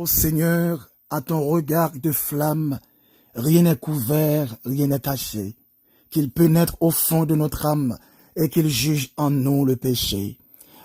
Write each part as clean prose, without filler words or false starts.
Ô Seigneur, à ton regard de flamme, rien n'est couvert, rien n'est caché, qu'il pénètre au fond de notre âme et qu'il juge en nous le péché.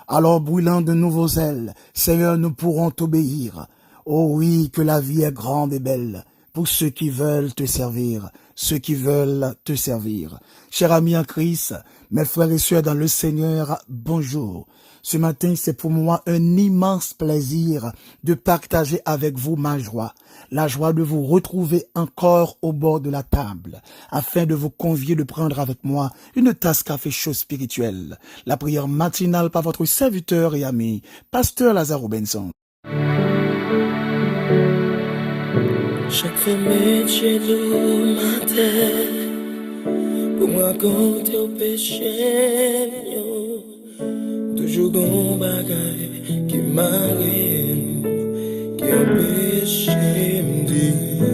Alors, brûlant de nouveaux ailes, Seigneur, nous pourrons t'obéir. Oh oui, que la vie est grande et belle pour ceux qui veulent te servir, ceux qui veulent te servir. Chers amis en Christ, mes frères et sœurs dans le Seigneur, bonjour. Ce matin, c'est pour moi un immense plaisir de partager avec vous ma joie, la joie de vous retrouver encore au bord de la table, afin de vous convier de prendre avec moi une tasse café chaud spirituel, la prière matinale par votre serviteur et ami, Pasteur Lazare Benson. Chaque femme chez nous matin pour me raconter au péché, toujours bon bagaille qui m'arrive, qui empêche me dire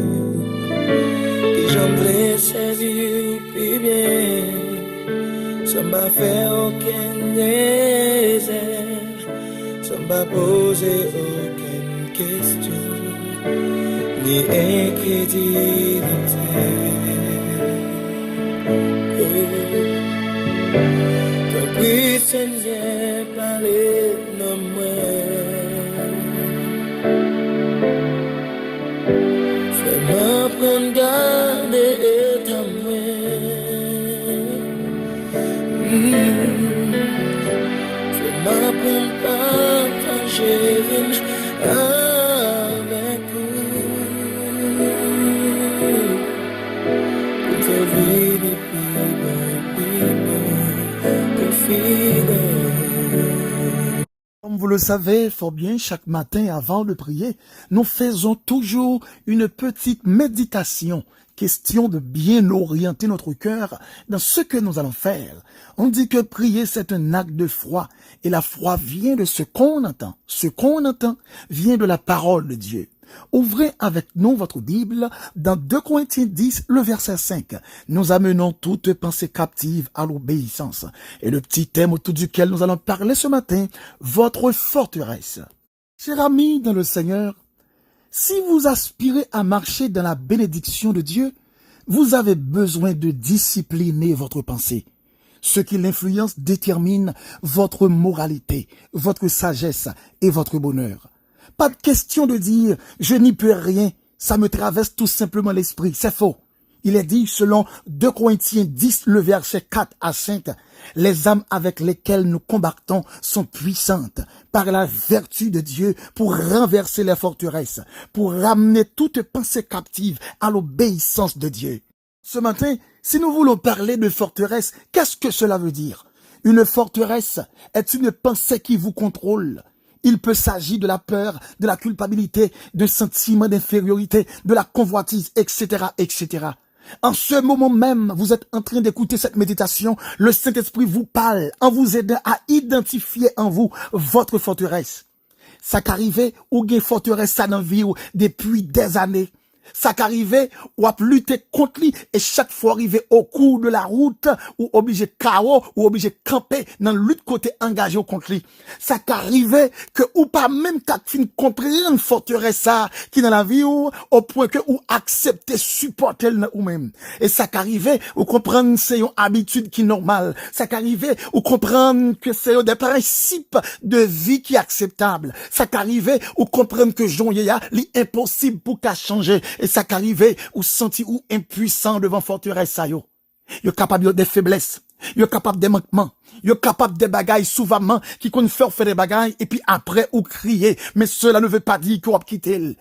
que j'en voulais servir plus bien, ça m'a fait aucune réserve, ça m'a posé aucune question. Ni incrédulité. Ton prix, Seigneur, parler non moi. Fais-moi prendre garde et ta Fais-moi prendre partager avec Comme vous le savez fort bien, chaque matin avant de prier, nous faisons toujours une petite méditation, question de bien orienter notre cœur dans ce que nous allons faire. On dit que prier, c'est un acte de foi, et la foi vient de ce qu'on entend. Ce qu'on entend vient de la parole de Dieu. Ouvrez avec nous votre Bible dans 2 Corinthiens 10, le verset 5. Nous amenons toute pensée captive à l'obéissance. Et le petit thème autour duquel nous allons parler ce matin, votre forteresse. Chers amis dans le Seigneur, si vous aspirez à marcher dans la bénédiction de Dieu, vous avez besoin de discipliner votre pensée. Ce qui l'influence détermine votre moralité, votre sagesse et votre bonheur. Pas de question de dire « je n'y peux rien », ça me traverse tout simplement l'esprit. C'est faux. Il est dit selon 2 Corinthiens 10, le verset 4 à 5, « Les âmes avec lesquelles nous combattons sont puissantes par la vertu de Dieu pour renverser les forteresses, pour ramener toute pensée captive à l'obéissance de Dieu. » Ce matin, si nous voulons parler de forteresse, qu'est-ce que cela veut dire? Une forteresse est une pensée qui vous contrôle. Il peut s'agir de la peur, de la culpabilité, d'un sentiment d'infériorité, de la convoitise, etc., etc. En ce moment même, vous êtes en train d'écouter cette méditation, le Saint-Esprit vous parle en vous aidant à identifier en vous votre forteresse. Ça qu'arrive ou gain forteresse ça dans vie depuis des années. Ça qu'arrive ou a lutter contre lui et chaque fois arrivé au cours de la route ou obligé KO ou obligé camper dans lutte côté engagé contre lui. Ça qu'arrive que ou pas même qu'à fin comprendre forteresse ça qui dans la vie ou au point que ou accepter supporter ou même. Et ça qu'arrive ou comprendre c'est une habitude qui est normale. Ça qu'arrive ou comprendre que c'est des principes de vie qui est acceptable. Ça qu'arrive ou comprendre que Jean Yaya l'impossible pour qu'à changer. Et ça qu'arrive ou senti ou impuissant devant forteresse ça yo. Yo capable de faiblesses, yo capable de manquements, yo capable de bagailles souvent qui qu'on faire des bagailles et puis après ou crier, mais cela ne veut pas dire qu'on va quitter.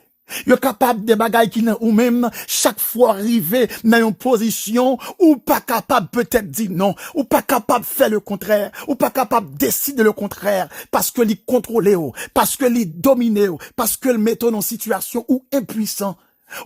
Yo capable de bagailles qui ou même chaque fois arriver dans une position ou pas capable peut-être dire non, ou pas capable faire le contraire, ou pas capable décider le contraire parce que les contrôler parce que les dominer parce que le mettent en situation ou impuissant.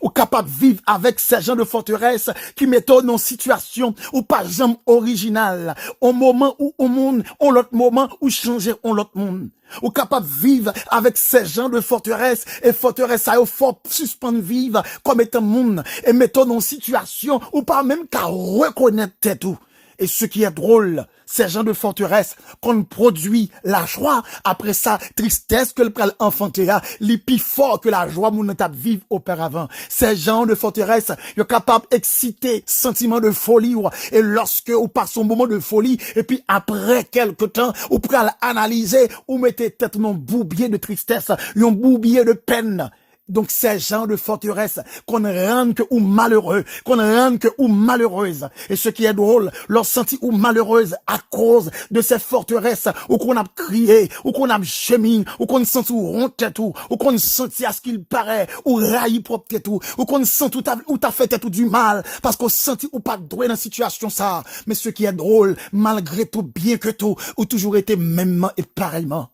Ou capable de vivre avec ces gens de forteresse qui mettent en situation ou pas jamais original, au moment où au monde, au l'autre moment où changer en l'autre monde. Ou capable de vivre avec ces gens de forteresse et forteresse ça faut suspendre vivre comme étant monde et mettre en situation ou pas même qu'à reconnaître tout. Et ce qui est drôle, ces gens de forteresse, qu'on produit la joie, après ça, tristesse que le pral enfanté a, les plus fort que la joie moun t'a vivre auparavant. Ces gens de forteresse, ils sont capables d'exciter sentiment de folie, et lorsque vous passez un moment de folie, et puis après quelque temps, vous pral analyser, vous mettez tête dans un boubier de tristesse, un boubier de peine. Donc, ces gens de forteresse, qu'on rende que ou malheureux, qu'on rende que ou malheureuse. Et ce qui est drôle, leur senti ou malheureuse à cause de ces forteresses, ou qu'on a crié, ou qu'on a cheminé, ou qu'on sent ou honte tout, ou qu'on senti à ce qu'il paraît, ou railli propre tout, ou qu'on sent ou t'as fait tout du mal, parce qu'on senti ou pas doué dans la situation ça. Mais ce qui est drôle, malgré tout, bien que tout, ou toujours été mêmement et pareillement.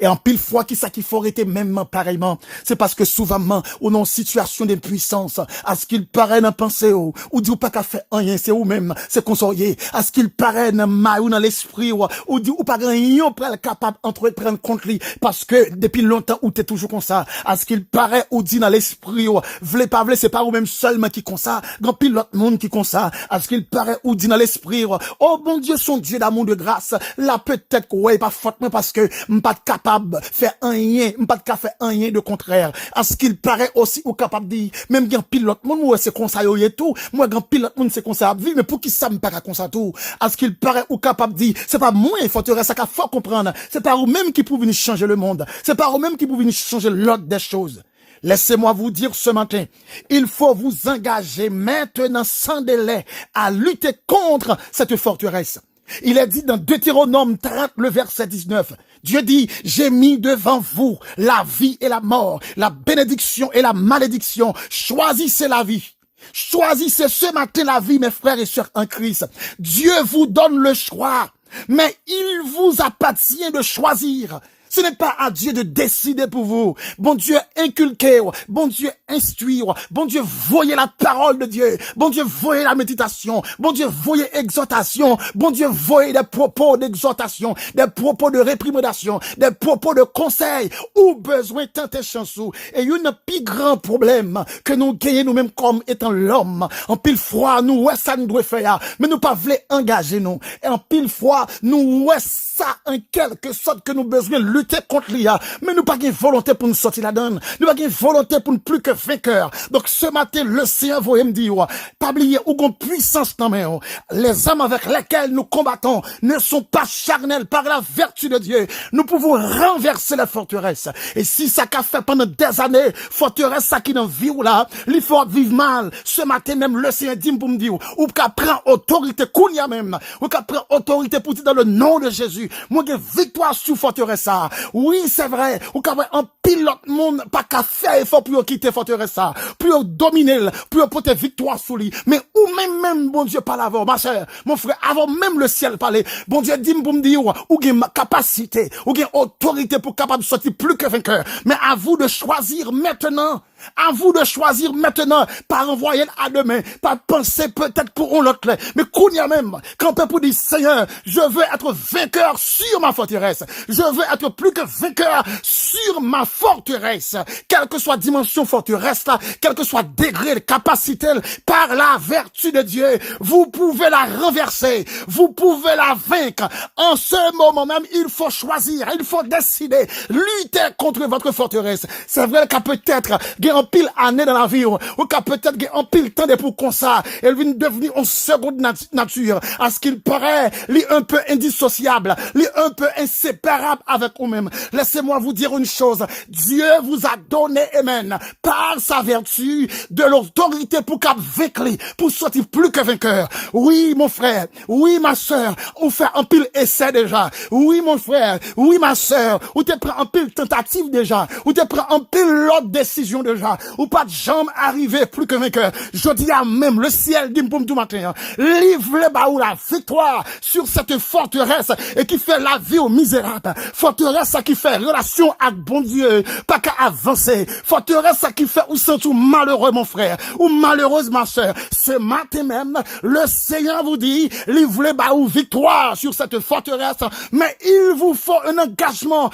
Et en pile fois, qui ça qui faut arrêter même pareillement, c'est parce que souvent, ou dans une situation d'impuissance, à ce qu'il paraît dans pensée, ou dit ou pas qu'à faire rien, c'est ou même, c'est consorier, à ce qu'il paraît dans ma ou dans l'esprit, ou dit ou pas rien, pour être capable d'entreprendre contre lui, parce que depuis longtemps, ou t'es toujours comme ça, à ce qu'il paraît, ou dit dans l'esprit, v'lez pas v'lez, c'est pas ou même seulement qui comme ça, grand pile l'autre monde qui comme ça, à ce qu'il paraît, ou dit dans l'esprit, oh bon Dieu, son Dieu d'amour de grâce, là peut-être, ouais, pas fortement parce que, pas de capable faire rien, pas de faire rien de contraire. À ce qu'il paraît aussi ou capable de dire, même quand pilote monde moi c'est comme ça et tout, moi quand pilote monde c'est comme ça vivre, mais pour qui ça me pas comme ça tout. À ce qu'il paraît ou capable de dire, c'est pas moi il faut te rester ça faut comprendre, c'est pas vous même qui pouvez venir changer le monde, c'est pas vous même qui pouvez venir changer l'ordre des choses. Laissez-moi vous dire ce matin, il faut vous engager maintenant sans délai à lutter contre cette forteresse. Il est dit dans Deutéronome 30, le verset 19, Dieu dit, j'ai mis devant vous la vie et la mort, la bénédiction et la malédiction. Choisissez la vie. Choisissez ce matin la vie, mes frères et sœurs en Christ. Dieu vous donne le choix, mais il vous appartient de choisir. Ce n'est pas à Dieu de décider pour vous. Bon Dieu, inculquez, bon Dieu, instruire, bon Dieu, voyez la parole de Dieu, bon Dieu, voyez la méditation, bon Dieu, voyez exhortation, bon Dieu, voyez des propos d'exhortation, des propos de réprimandation, des propos de conseil, ou besoin tant et chansou. Et il y a un plus grand problème que nous gagnons nous-mêmes comme étant l'homme. En pile fois, nous, ouais, ça nous doit faire, mais nous pas voulons engager nous. Et en pile fois, nous, ouais, ça, en quelque sorte que nous besoin lutter contre l'IA, mais nous pas de volonté pour nous sortir la donne, nous pas de volonté pour nous plus que vainqueurs. Donc ce matin, le Seigneur voyait me dire, pas oublier ou gon puissance dans main, les âmes avec lesquelles nous combattons ne sont pas charnelles par la vertu de Dieu. Nous pouvons renverser la forteresse. Et si ça qu'a fait pendant des années, forteresse ça qui n'en vit ou là, il faut vivre mal. Ce matin même, le Seigneur dit pour me dire, ou qu'à prendre autorité, kounia même, ou qu'à prendre autorité pour dire dans le nom de Jésus, moi j'ai victoire sur forteresse ça. Oui, c'est vrai. Ou qu'après un pilote monde pas qu'à faire effort pour quitter forteresse ça, pour dominer, pour porter victoire sur lui. Mais ou même bon Dieu parle avant, ma chère, mon frère, avant même le ciel parler. Bon Dieu dit pour me dire ou gain capacité, ou gain autorité pour capable de sortir plus que vainqueur. Mais à vous de choisir maintenant. À vous de choisir maintenant, pas envoyer à demain, pas penser peut-être pour l'autre, mais kounia même, quand on peut pour dire, Seigneur, je veux être vainqueur sur ma forteresse, je veux être plus que vainqueur sur ma forteresse, quelle que soit dimension forteresse là, quel que soit degré de capacité, par la vertu de Dieu, vous pouvez la renverser, vous pouvez la vaincre. En ce moment même, il faut choisir, il faut décider, lutter contre votre forteresse. C'est vrai qu'à peut-être, en pile année dans la vie, ou qu'à peut-être en pile temps de pour comme ça, elle vient devenir en seconde nature, à ce qu'il paraît, lui un peu indissociable, lui un peu inséparable avec vous-même. Laissez-moi vous dire une chose, Dieu vous a donné, amen, par sa vertu, de l'autorité pour qu'à vaincre, pour sortir plus que vainqueur. Oui, mon frère, oui, ma sœur, on fait un pile essai déjà. Oui, mon frère, oui, ma sœur, ou te prend un pile tentative déjà, ou te prend un pile l'autre décision déjà, ou pas de jambes arriver plus que vainqueur. Je dis à même, le ciel dit pour tout matin, livre le baou la victoire sur cette forteresse, et qui qui fait la vie aux misérables, forteresse qui fait relation avec bon Dieu, pas qu'à avancer, forteresse qui fait ou sent ou malheureux mon frère, ou malheureuse ma soeur. Ce matin même, le Seigneur vous dit, il voulait ou victoire sur cette forteresse, mais il vous faut un engagement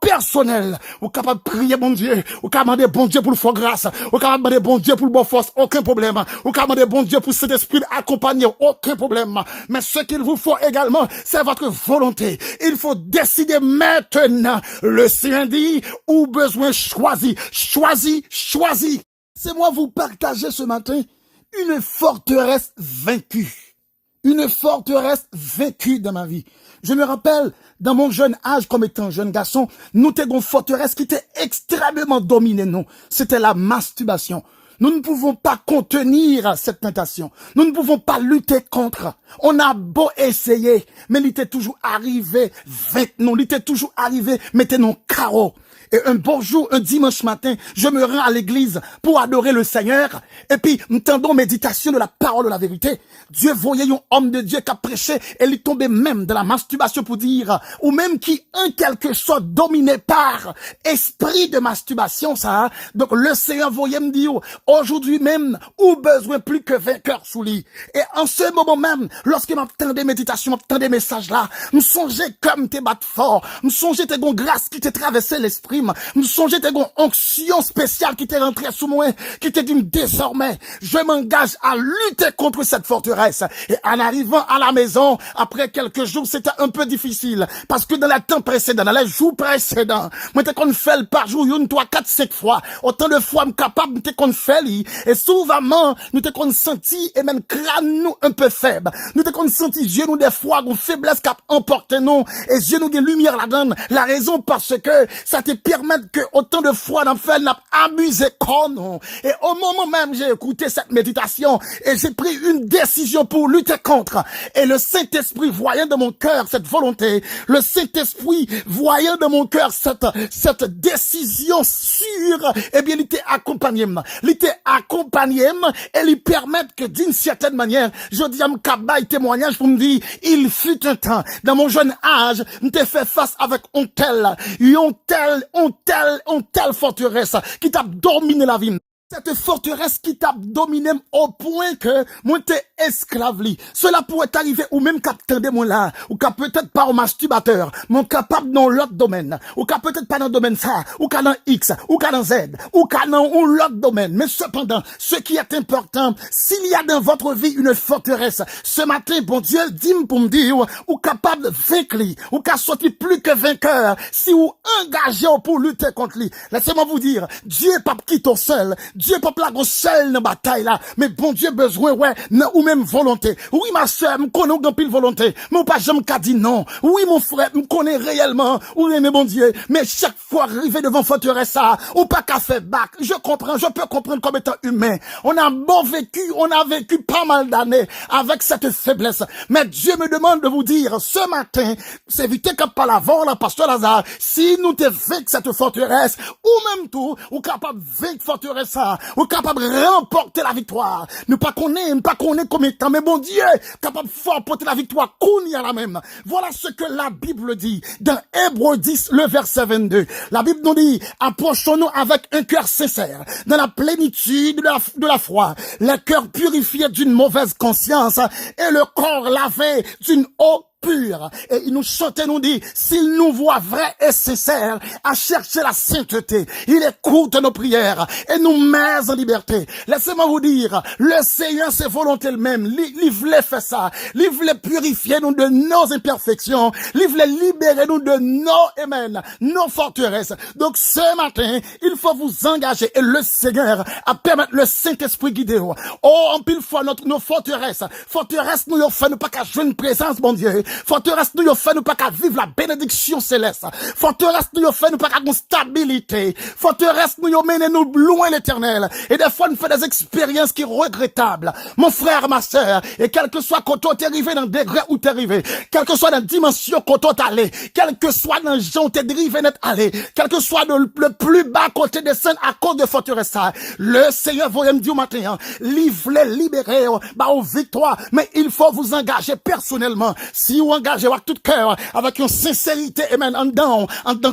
personnel. Vous capable de prier bon Dieu, vous capable de demander bon Dieu pour le faire grâce, vous capable de demander bon Dieu pour le bon force, aucun problème. Vous capable de demander bon Dieu pour cet esprit accompagner, aucun problème. Mais ce qu'il vous faut également, c'est votre volonté. Il faut décider maintenant. Le Seigneur dit, ou besoin choisi. C'est moi vous partager ce matin une forteresse vaincue. Une forteresse vaincue dans ma vie. Je me rappelle, dans mon jeune âge, comme étant jeune garçon, nous étions une forteresse qui était extrêmement dominée, nous. C'était la masturbation. Nous ne pouvons pas contenir cette tentation. Nous ne pouvons pas lutter contre. On a beau essayer, mais il était toujours arrivé avec nous. Il était toujours arrivé, mettez nos carreaux. Et un beau jour, un dimanche matin, je me rends à l'église pour adorer le Seigneur. Et puis, m'entendons méditation de la parole de la vérité. Dieu voyait un homme de Dieu qui a prêché et il tombait même dans la masturbation pour dire, ou même qui, en quelque sorte, dominé par esprit de masturbation, ça. Donc, le Seigneur voyait me dire, aujourd'hui même, ou besoin plus que vainqueur sous lit. Et en ce moment même, lorsque m'entendais méditation, m'entendais message là, me songeais comme t'es battu fort, me songeais t'es gon grâce qui t'est traversé l'esprit, me songeais t'es gon onction spéciale qui t'est rentrée sous moi, qui t'est dit désormais, je m'engage à lutter contre cette forteresse. Et en arrivant à la maison, après quelques jours, c'était un peu difficile, parce que dans le temps précédent, dans les jours précédents, moi t'es qu'on fait par jour, une, 3, 4, 5 fois, autant de fois m'capable t'es qu'on fait et souvent, nous t'es qu'on senti, et même crâne nous un peu faible. Nous t'es qu'on senti, Dieu nous des fois, une faiblesse qui a emporté nous, et Dieu nous des lumières là-dedans. La raison parce que ça te permet que autant de fois dans fait n'a amusé comme nous. Et au moment même, j'ai écouté cette méditation, et j'ai pris une décision pour lutter contre. Et le Saint-Esprit voyant dans mon cœur cette volonté, le Saint-Esprit voyant dans mon cœur cette décision sûre, eh bien, il était accompagné. Il était accompagné et lui permettre que d'une certaine manière, je dis à m'kabaye témoignage pour me dire, il fut un temps, dans mon jeune âge, m'était fait face avec une telle forteresse qui t'a dominé la vie. Cette forteresse qui t'a dominé au point que moi t'es esclave li. Cela pourrait arriver ou même capteur de moi là, ou qu'à peut-être pas au masturbateur, mon capable dans l'autre domaine, ou qu'à peut-être pas dans le domaine ça, ou qu'à dans X, ou qu'à dans Z, ou qu'à dans l'autre domaine. Mais cependant, ce qui est important, s'il y a dans votre vie une forteresse, ce matin, bon Dieu, dis-moi pour me dire, ou capable de vaincre li, ou qu'à sortir plus que vainqueur, si ou engagé pour lutter contre lui. Laissez-moi vous dire, Dieu n'est pas quitté seul. Dieu pas plago seul dans bataille là, mais bon Dieu besoin ou même volonté. Oui ma soeur, me connais grand pile volonté, mais pas jamais qu'a dit non. Oui mon frère, me connais réellement, oui mais bon Dieu, mais chaque fois arrivé devant forteresse ça, ou pas qu'à faire bac. Je comprends, je peux comprendre comme étant humain. On a vécu pas mal d'années avec cette faiblesse. Mais Dieu me demande de vous dire ce matin, c'est éviter qu'à pas l'avant là pasteur Lazare, si nous te vaincre cette forteresse ou même tout, ou capable vaincre forteresse ça, ou capable de remporter la victoire. Nous pas connaître combien de temps, mais bon Dieu, capable de faire porter la victoire, qu'on y a la même. Voilà ce que la Bible dit dans Hébreux 10, le verset 22. La Bible nous dit, approchons-nous avec un cœur sincère, dans la plénitude de la foi, le cœur purifié d'une mauvaise conscience et le corps lavé d'une eau pure. Et il nous chante et nous dit, s'il nous voit vrai et sincère à chercher la sainteté, il écoute nos prières et nous met en liberté. Laissez-moi vous dire, le Seigneur, c'est volonté le même. Il voulait faire ça. Il voulait purifier nous de nos imperfections. Il voulait libérer nous de nos forteresses. Donc ce matin, il faut vous engager et le Seigneur a permettre le Saint-Esprit guider. Oh, en pile fois nos forteresses nous ont fait nous pas qu'à jouer une présence, bon Dieu. Forteresse nous fait nous pas qu'à vivre la bénédiction céleste. Forteresse nous fait nous pas qu'à une stabilité. Forteresse nous mène nous loin l'éternel. Et des fois nous fait des expériences qui sont regrettables. Mon frère, ma sœur, et quel que soit quand t'es arrivé dans le degré où t'es arrivé, quelle que soit la dimension quand t'es allé, quel que soit dans le genre où t'es dérivé net allé, quel que soit le plus bas côté des scènes à cause de forteresse ça, le Seigneur voyait me dire matin, voulait libérer, aux victoires, mais il faut vous engager personnellement. Si si ou engagé avec tout cœur, avec une sincérité, amen, en dedans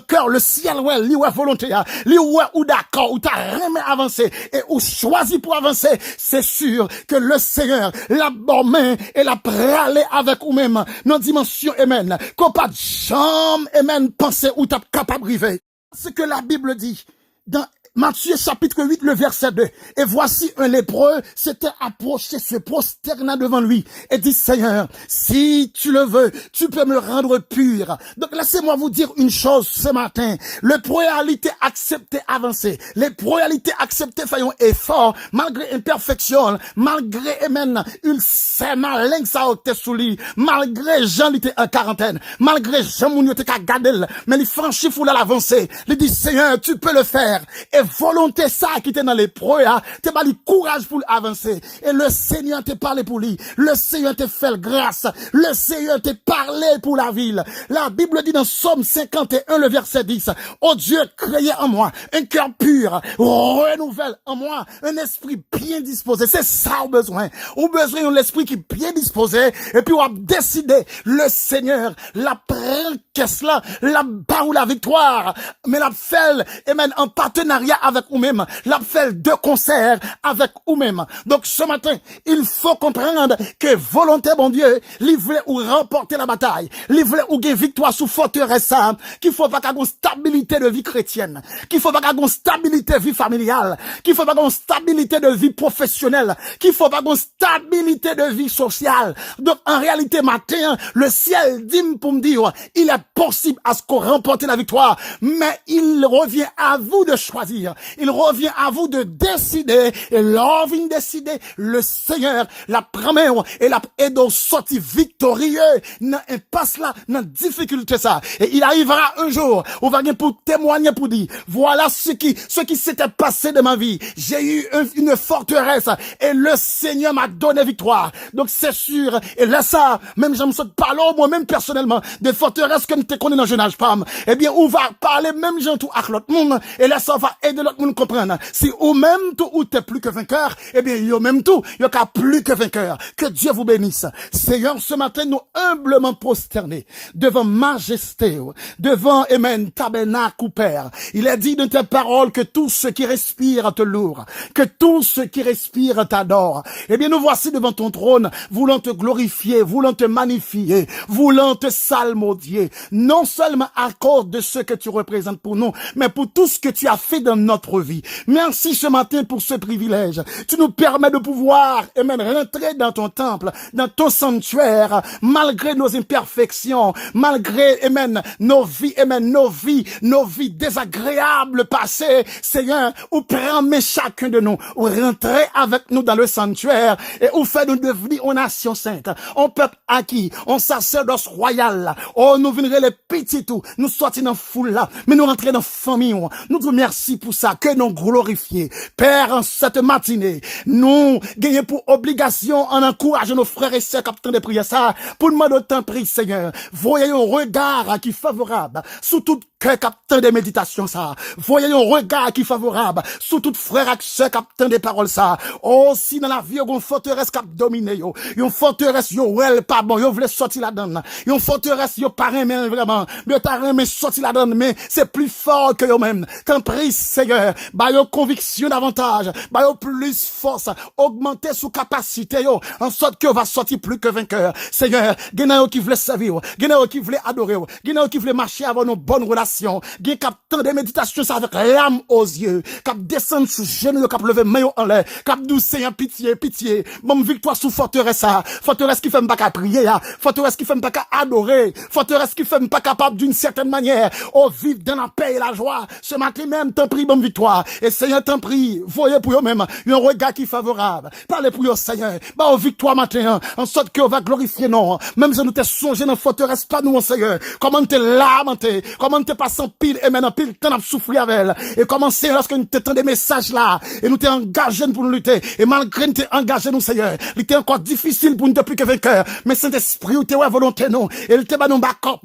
cœur, le ciel, ouais, li ouais volonté, li ouais ou d'accord, ou t'as jamais avancé, et ou choisi pour avancer, c'est sûr que le Seigneur, la bonne main, et la pralé avec ou même, dans dimension, amen, qu'on pas de jambe, amen, penser ou t'as capable de river. Ce que la Bible dit, dans Matthieu chapitre 8, le verset 2. Et voici un lépreux s'était approché, se prosterna devant lui et dit, Seigneur, si tu le veux, tu peux me rendre pur. Donc laissez-moi vous dire une chose ce matin. Le probabilité accepté avancer. Les probabilités acceptées faisant effort, malgré imperfection, malgré, amen, ulcère, malin, ça a été sous lui, malgré Jean était en quarantaine, malgré Jean Mounio était qu'à garder, mais il franchit foule à l'avancée. Il dit, Seigneur, tu peux le faire. Et volonté ça qui était dans les proies, t'es pas le courage pour avancer. Et le Seigneur t'a parlé pour lui. Le Seigneur t'a fait grâce. Le Seigneur t'a parlé pour la ville. La Bible dit dans Somme 51, le verset 10, oh Dieu, créez en moi un cœur pur, renouvelle en moi un esprit bien disposé. C'est ça au besoin. Au besoin de l'esprit qui est bien disposé. Et puis on a décidé, le Seigneur, la prend qu'est-ce là, la bat ou la victoire. Mais la fait, amen, en partenariat avec vous-même, la fait de concert avec vous-même. Donc ce matin, il faut comprendre que volonté, bon Dieu, livrer ou remporter la bataille, livrer ou gagner victoire sous forteresse, qu'il faut pas qu'on stabilité de vie chrétienne, qu'il faut pas qu'on stabilité de vie familiale, qu'il faut pas qu'on stabilité de vie professionnelle, qu'il faut pas qu'on stabilité de vie sociale. Donc en réalité, matin, le ciel dit pour me dire, il est possible à ce qu'on remporte la victoire, mais il revient à vous de choisir. Il revient à vous de décider. Et là, vous décidez, le Seigneur, la première et la aide au sorti victorieux, dans un passe là, dans difficulté ça. Et il arrivera un jour, on va venir pour témoigner, pour dire, voilà ce qui s'était passé de ma vie. J'ai eu une forteresse et le Seigneur m'a donné victoire. Donc c'est sûr, et là ça, même j'aime ça parler moi-même personnellement, des forteresses que nous te connaissons dans le jeune âge femme. Eh bien, on va parler même gens tout avec l'autre monde, et là ça va aider l'autre monde à comprendre. Si ou même tout ou t'es plus que vainqueur, eh bien, yo même tout, yo qu'à plus que vainqueur. Que Dieu vous bénisse. Seigneur, ce matin, nous humblement prosternés devant majesté, devant, amen, tabernacle ou Père. Il est dit dans tes paroles que tout ce qui respire te loue, que tout ce qui respire t'adore. Eh bien, nous voici devant ton trône, voulant te glorifier, voulant te magnifier, voulant te salmodier, non seulement à cause de ce que tu représentes pour nous, mais pour tout ce que tu as fait dans notre vie. Merci ce matin pour ce privilège. Tu nous permets de pouvoir, amen, rentrer dans ton temple, dans ton sanctuaire, malgré nos imperfections, malgré, amen, nos vies, amen, nos vies désagréables passées. Seigneur, ou permet chacun de nous, ou rentrer avec nous dans le sanctuaire, et ou fait nous devenir une nation sainte, un peuple acquis, un sacerdoce royal. Oh, nous venons les petits tout, nous sortir dans foule là, mais nous rentrer dans famille. Nous te remercions pour ça, que nous glorifier. Père, en cette matinée, nous gagnons pour obligation en encourageant nos frères et sœurs capitaines de prière ça, pour demander autant prix, Seigneur. Voyez un regard qui est favorable sous tout cœur capitaine de méditation ça. Voyez un regard qui est favorable sous tout frère et sœur capitaine des paroles ça. Oh, si dans la vie, il y a une forteresse qui a dominé, une forteresse, elle pas bon, vous voulez sortir là-dedans. Une forteresse, pas mais vraiment, mais t'as rien sorti là-dedans, mais c'est plus fort que vous-même. T'en prie, Seigneur, bah, yo conviction davantage, bah, yo plus force, augmenter sous capacité, yo, en sorte que va sortir plus que vainqueur. Seigneur, gen qui voulait servir, gen qui voulait adorer, gen qui voulait marcher avant nos bonnes relations, gen cap tant de méditation ça avec l'âme aux yeux, cap descendre sous genoux, cap lever main en l'air, cap douce Seigneur, pitié, pitié, bon victoire sous forteresse ça, forteresse qui fait pas qu'à prier, forteresse qui fait pas qu'à adorer, forteresse qui fait pas capable d'une certaine manière, oh, vivre dans la paix et la joie. Ce matin même, t'en prie, bonne victoire. Et Seigneur, t'en prie, voyez pour eux-mêmes, un regard qui est favorable. Parlez pour eux, Seigneur. Bah, oh, victoire matin, en sorte qu'on va glorifier, non. Même si nous t'es songé dans la forteresse, pas nous, Seigneur. Comment t'es lamenté, comment t'es pas passe en pile, et maintenant pile, temps à souffler avec elle. Et commencer lorsque nous t'entendons des messages là, et nous t'es engagés pour nous lutter, et malgré nous t'es engagés nous, Seigneur, il était encore difficile pour nous de plus que vainqueur, mais Saint-Esprit, il t'es ouais volonté nous, et il t'est pas nous backup,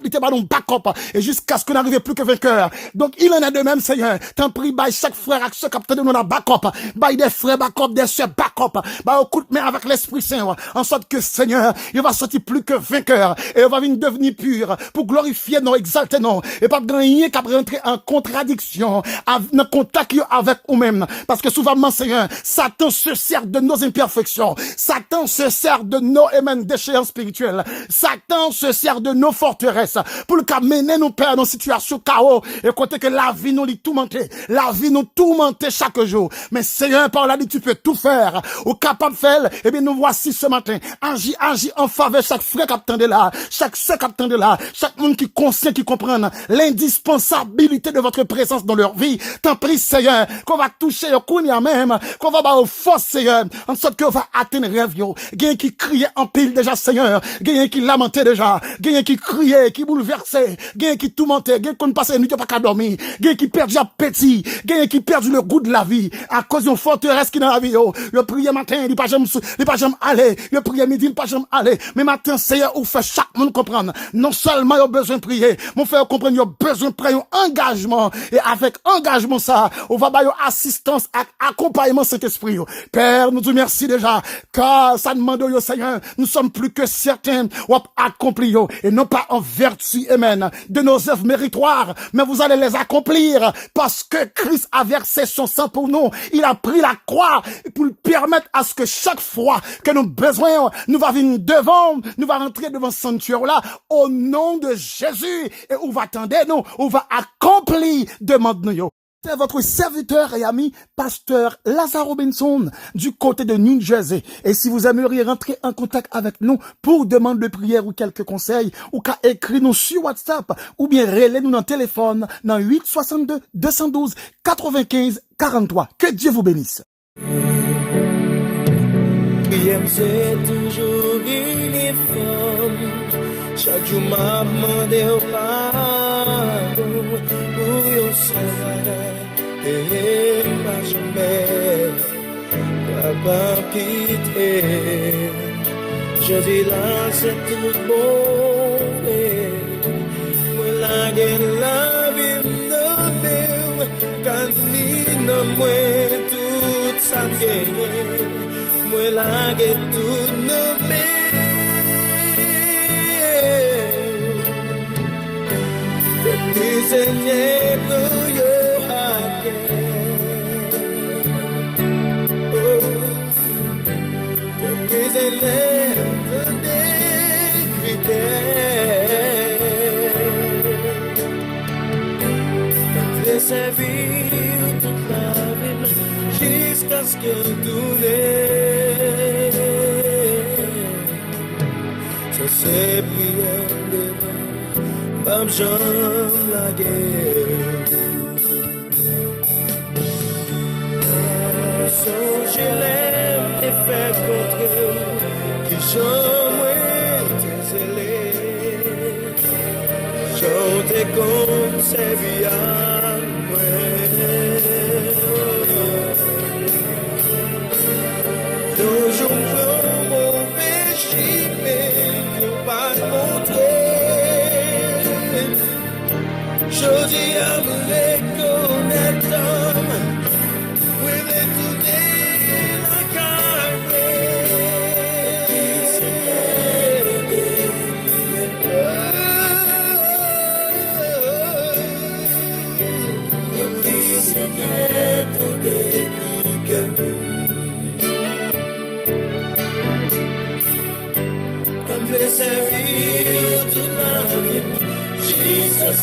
il t'est pas nous backup, et jusqu'à ce qu'on n'arrive plus que vainqueur. Donc, il en est de même, Seigneur. T'en prie, by chaque frère, avec ce capitaine de nous, la backup, by des frères backup, des sœurs backup, by au coup de main avec l'Esprit Saint, en sorte que, Seigneur, il va sortir plus que vainqueur, et il va venir devenir pur, pour glorifier nos exalter non, et pas gagner qu'à rentrer en contradiction, en contact avec nous-mêmes, parce que souvent, Seigneur, Satan se sert de nos imperfections, Satan se sert de nos déchéances spirituelles, Satan se sert de nos forteresses, pour le cas mener nos pères dans une situation chaos, et côté que la vie nous lit tourmenter, la vie nous tourmenter chaque jour, mais Seigneur, par là, tu peux tout faire, ou capable de faire, et bien nous voici ce matin, agis en faveur de chaque frère capitaine de là, chaque sœur capitaine de là, chaque monde qui conscient, qui comprend l'indispensabilité de votre présence dans leur vie. T'en prie, Seigneur, qu'on va toucher au Kounia même, qu'on va avoir aux forces, Seigneur, en sorte qu'on va atteindre rêve, yo. Gagne qui criait en pile déjà, Seigneur, gagne qui lamentait déjà, gagne qui criait, qui bouleversait, gagne qui tout mentait, gagne qu'on ne passait nuit pas qu'à dormir, gagne qui perdit appétit, gagne qui perdu le goût de la vie, à cause d'une forteresse qui dans la vie, yo. Le prier matin, il pas jamais aller, le prier midi, il pas jamais aller, mais matin, Seigneur, ou fait chaque monde comprendre, non seulement il a besoin de prier, mon frère comprendre, il a besoin de prendre un engagement, et avec engagement ça, on va avoir assistance, accompagnement cet esprit, yo. Père, nous te remercions déjà, car ça demande, yo, Seigneur, nous sommes plus que certains, ou accomplir, yo, et non pas en vertu, amen, de nos œuvres méritoires, mais vous allez les accomplir, parce que Christ a versé son sang pour nous, il a pris la croix, pour permettre à ce que chaque fois que nous avons besoin, nous va venir devant, nous va rentrer devant ce sanctuaire là, au nom de Jésus, et on va attendre nous, on va accomplir, demande-nous. C'est votre serviteur et ami, pasteur Lazare Robinson, du côté de New Jersey. Et si vous aimeriez rentrer en contact avec nous pour demande de prière ou quelques conseils, ou qu'à écrire nous sur WhatsApp, ou bien relais nous dans le téléphone, dans 862 212 95 43. Que Dieu vous bénisse. C'est toujours uniforme. Chaque jour m'a demandé au pardon pour yon seul et pas jamais pas quitter. Je dis là c'est tout bon. Moi la gueule la vie de quand ni non moi tout ça gagne. Moi la gueule tout nommé. Seigneur, pour your again. Oh, the Seigneur, the servir toute la vie jusqu'à ce que tout l'est. Ça c'est prière de Bam Jean la guerre. Son je l'aime et fait contre qui j'en zélé. Chante comme servi à moi. Toujours mon péché, mais pas montré. Je dis à me reconnaître with it today la carne. Seigneur, ton délicat. Comme le servir toute la vie, Jesus,